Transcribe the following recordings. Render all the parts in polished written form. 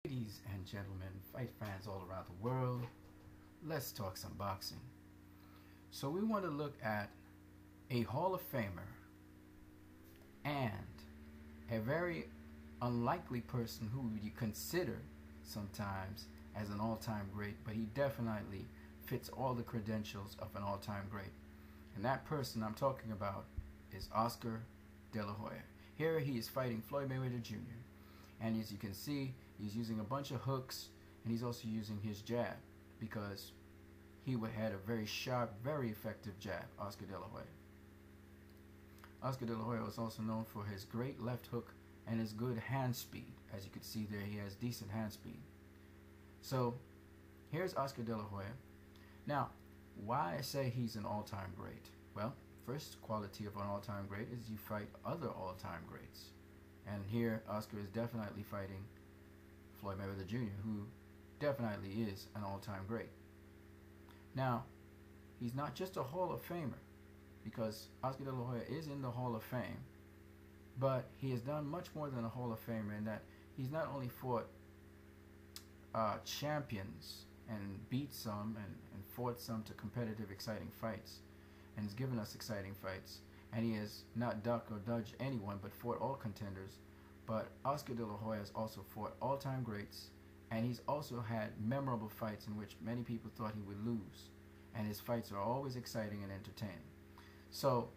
Ladies and gentlemen, fight fans all around the world, let's talk some boxing. So we want to look at a Hall of Famer and a very unlikely person who you consider sometimes as an all-time great, but he definitely fits all the credentials of an all-time great. And that person I'm talking about is Oscar De La Hoya. Here he is fighting Floyd Mayweather Jr. And as you can see, he's using a bunch of hooks, and he's also using his jab because he had a very sharp, very effective jab, Oscar De La Hoya. Oscar De La Hoya was also known for his great left hook and his good hand speed. As you can see there, he has decent hand speed. So here's Oscar De La Hoya. Now, why I say he's an all-time great? Well, first quality of an all-time great is you fight other all-time greats. And here, Oscar is definitely fighting Floyd Mayweather Jr., who definitely is an all-time great. Now, he's not just a Hall of Famer, because Oscar De La Hoya is in the Hall of Fame, but he has done much more than a Hall of Famer in that he's not only fought champions and beat some and fought some to competitive, exciting fights, and has given us exciting fights, and he has not ducked or dodged anyone but fought all contenders. But Oscar De La Hoya has also fought all-time greats, and he's also had memorable fights in which many people thought he would lose, and his fights are always exciting and entertaining. So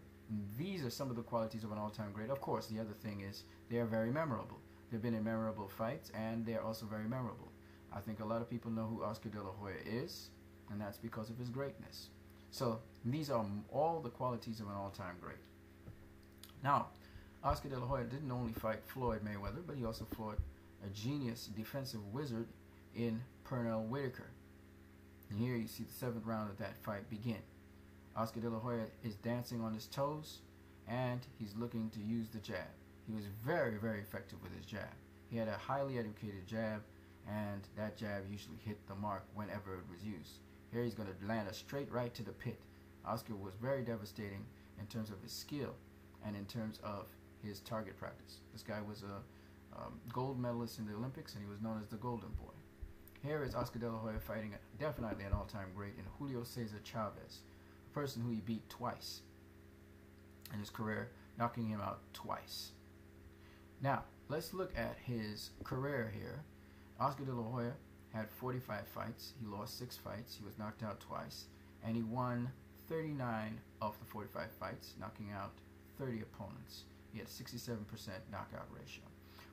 these are some of the qualities of an all-time great. Of course, the other thing is they are very memorable. They've been in memorable fights, and they're also very memorable. I think a lot of people know who Oscar De La Hoya is, and that's because of his greatness. So these are all the qualities of an all-time great. Now, Oscar De La Hoya didn't only fight Floyd Mayweather, but he also fought a genius defensive wizard in Pernell Whitaker. And here you see the 7th round of that fight begin. Oscar De La Hoya is dancing on his toes, and he's looking to use the jab. He was very, very effective with his jab. He had a highly educated jab, and that jab usually hit the mark whenever it was used. Here he's going to land a straight right to the pit. Oscar was very devastating in terms of his skill and in terms of his target practice. This guy was a gold medalist in the Olympics, and he was known as the Golden Boy. Here is Oscar De La Hoya fighting definitely an all-time great in Julio Cesar Chavez, a person who he beat twice in his career, knocking him out twice. Now, let's look at his career here. Oscar De La Hoya had 45 fights. He lost 6 fights. He was knocked out twice, and he won 39 of the 45 fights, knocking out 30 opponents. He had a 67% knockout ratio.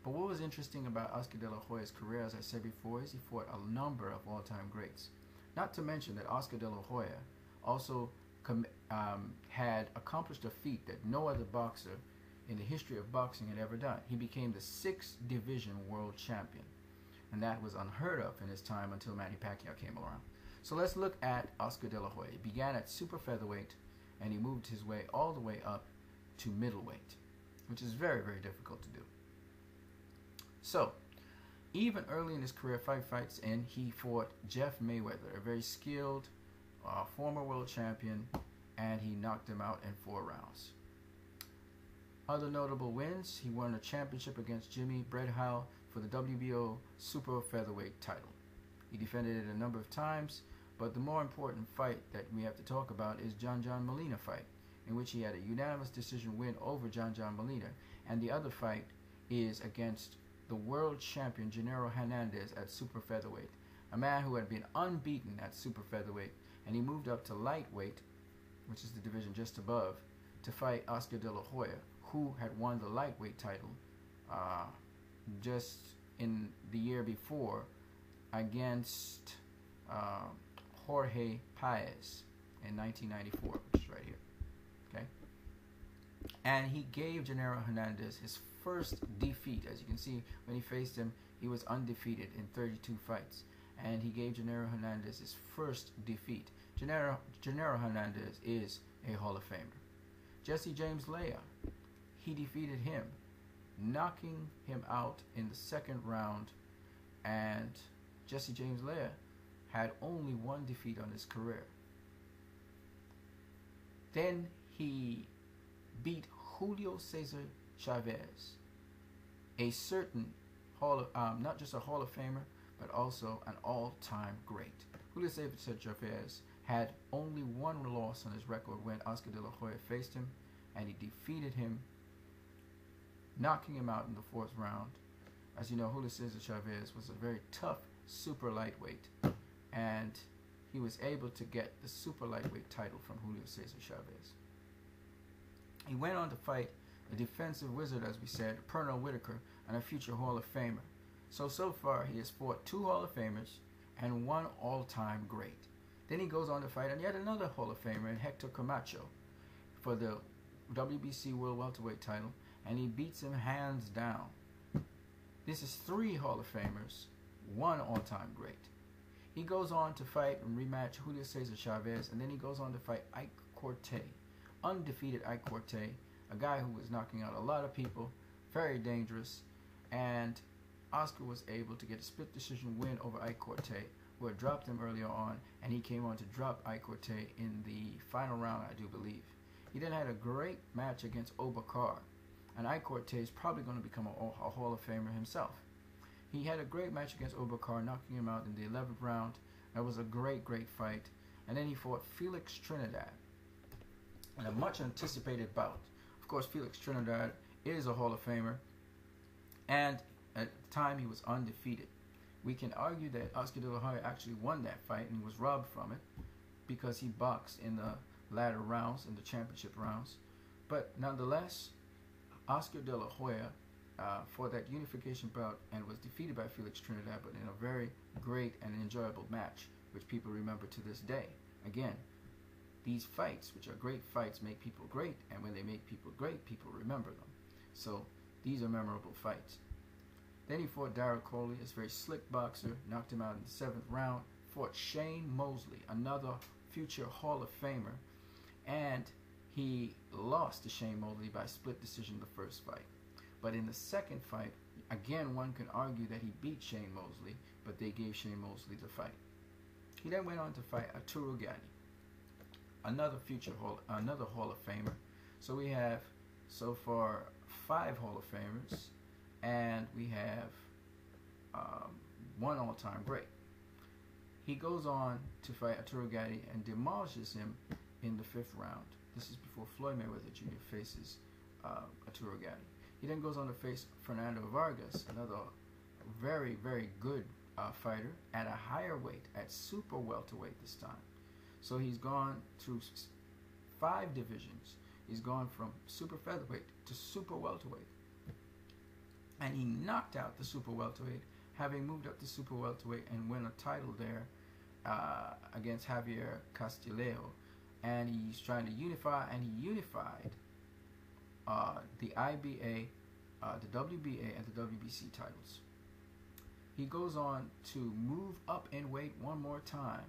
But what was interesting about Oscar De La Hoya's career, as I said before, is he fought a number of all-time greats. Not to mention that Oscar De La Hoya also had accomplished a feat that no other boxer in the history of boxing had ever done. He became the 6th division world champion. And that was unheard of in his time until Manny Pacquiao came around. So let's look at Oscar De La Hoya. He began at super featherweight, and he moved his way all the way up to middleweight, which is very, very difficult to do. So, even early in his career, 5 fights in, he fought Jeff Mayweather, a very skilled former world champion, and he knocked him out in 4 rounds. Other notable wins: he won a championship against Jimmy Bredhal for the WBO super featherweight title. He defended it a number of times, but the more important fight that we have to talk about is John Molina fight, in which he had a unanimous decision win over John Molina, and the other fight is against the world champion Gennaro Hernandez at super featherweight, a man who had been unbeaten at super featherweight, and he moved up to lightweight, which is the division just above, to fight Oscar De La Hoya, who had won the lightweight title just in the year before against Jorge Paez in 1994, which is right here. Okay, and he gave Gennaro Hernandez his first defeat. As you can see, when he faced him, he was undefeated in 32 fights, and he gave Gennaro Hernandez his first defeat. Gennaro Hernandez is a Hall of Famer. Jesse James Leah, he defeated him, knocking him out in the 2nd round, and Jesse James Leah had only 1 defeat on his career. Then he beat Julio Cesar Chavez, a certain not just a Hall of Famer, but also an all-time great. Julio Cesar Chavez had only one loss on his record when Oscar De La Hoya faced him, and he defeated him, knocking him out in the fourth round. As you know, Julio Cesar Chavez was a very tough super lightweight, and he was able to get the super lightweight title from Julio Cesar Chavez. He went on to fight a defensive wizard, as we said, Pernell Whitaker, and a future Hall of Famer. So far, he has fought 2 Hall of Famers and 1 all-time great. Then he goes on to fight yet another Hall of Famer in Hector Camacho for the WBC World Welterweight title, and he beats him hands down. This is 3 Hall of Famers, 1 all-time great. He goes on to fight and rematch Julio Cesar Chavez, and then he goes on to fight Ike Corte, undefeated Ike Corte, a guy who was knocking out a lot of people, very dangerous, and Oscar was able to get a split decision win over Ike Corte, who had dropped him earlier on, and he came on to drop Ike Corte in the final round, I do believe. He then had a great match against Obakar, and Ike Corte is probably going to become a Hall of Famer himself. He had a great match against Obakar, knocking him out in the 11th round. That was a great fight. And then he fought Felix Trinidad in a much anticipated bout. Of course, Felix Trinidad is a Hall of Famer, and at the time he was undefeated. We can argue that Oscar De La Hoya actually won that fight and was robbed from it because he boxed in the latter rounds, in the championship rounds. But nonetheless, Oscar De La Hoya fought that unification bout and was defeated by Felix Trinidad, but in a very great and enjoyable match, which people remember to this day. Again, these fights, which are great fights, make people great, and when they make people great, people remember them. So these are memorable fights. Then he fought Darrell Coley, this very slick boxer, knocked him out in the 7th round. Fought Shane Mosley, another future Hall of Famer, and he lost to Shane Mosley by split decision the first fight. But in the second fight, again, one can argue that he beat Shane Mosley, but they gave Shane Mosley the fight. He then went on to fight Arturo Gatti, another Hall of Famer. So we have so far 5 Hall of Famers, and we have 1 all-time great. He goes on to fight Arturo Gatti and demolishes him in the 5th round. This is before Floyd Mayweather Jr. faces Arturo Gatti. He then goes on to face Fernando Vargas, another very good fighter at a higher weight, at super welterweight this time. So he's gone through 5 divisions. He's gone from super featherweight to super welterweight. And he knocked out the super welterweight, having moved up to super welterweight and win a title there against Javier Castillejo. And he's trying to unify, and he unified the IBA, the WBA, and the WBC titles. He goes on to move up in weight one more time,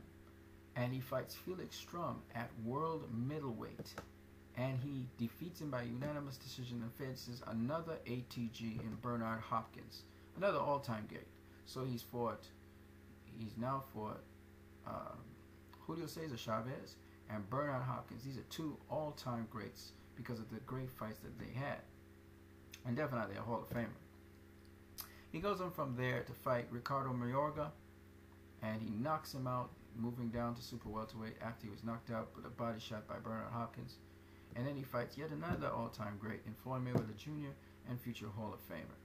and he fights Felix Strum at world middleweight, and he defeats him by unanimous decision and faces another ATG in Bernard Hopkins, another all-time great. So he's now fought Julio Cesar Chavez and Bernard Hopkins. These are 2 all-time greats because of the great fights that they had, and definitely a Hall of Famer. He goes on from there to fight Ricardo Mayorga, and he knocks him out, moving down to super welterweight after he was knocked out with a body shot by Bernard Hopkins. And then he fights yet another all-time great in Floyd Mayweather Jr. and future Hall of Famer.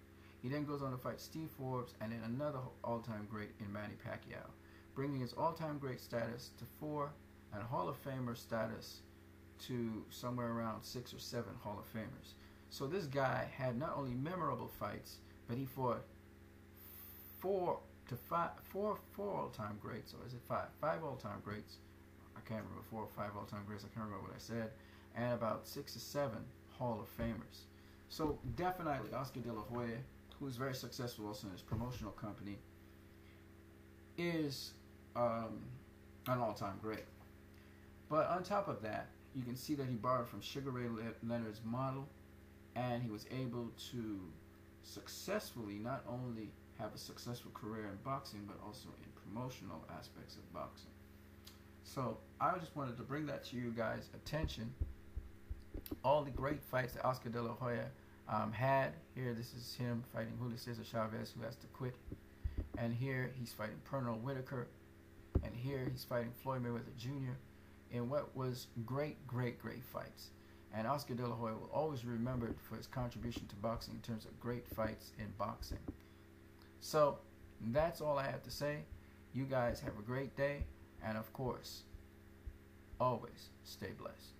He then goes on to fight Steve Forbes and then another all-time great in Manny Pacquiao, bringing his all-time great status to 4 and Hall of Famer status to somewhere around 6 or 7 Hall of Famers. So this guy had not only memorable fights, but he fought 4 all-time greats, or is it 5? 5 all-time greats. I can't remember, 4 or 5 all-time greats. I can't remember what I said. And about 6 or 7 Hall of Famers. So definitely Oscar De La Hoya, who's very successful also in his promotional company, is an all-time great. But on top of that, you can see that he borrowed from Sugar Ray Leonard's model, and he was able to successfully not only have a successful career in boxing, but also in promotional aspects of boxing. So I just wanted to bring that to you guys' attention. All the great fights that Oscar De La Hoya had. Here, this is him fighting Julio Cesar Chavez, who has to quit. And here, he's fighting Pernell Whitaker. And here, he's fighting Floyd Mayweather Jr. in what was great fights. And Oscar De La Hoya will always be remembered for his contribution to boxing in terms of great fights in boxing. So, that's all I have to say. You guys have a great day. And of course, always stay blessed.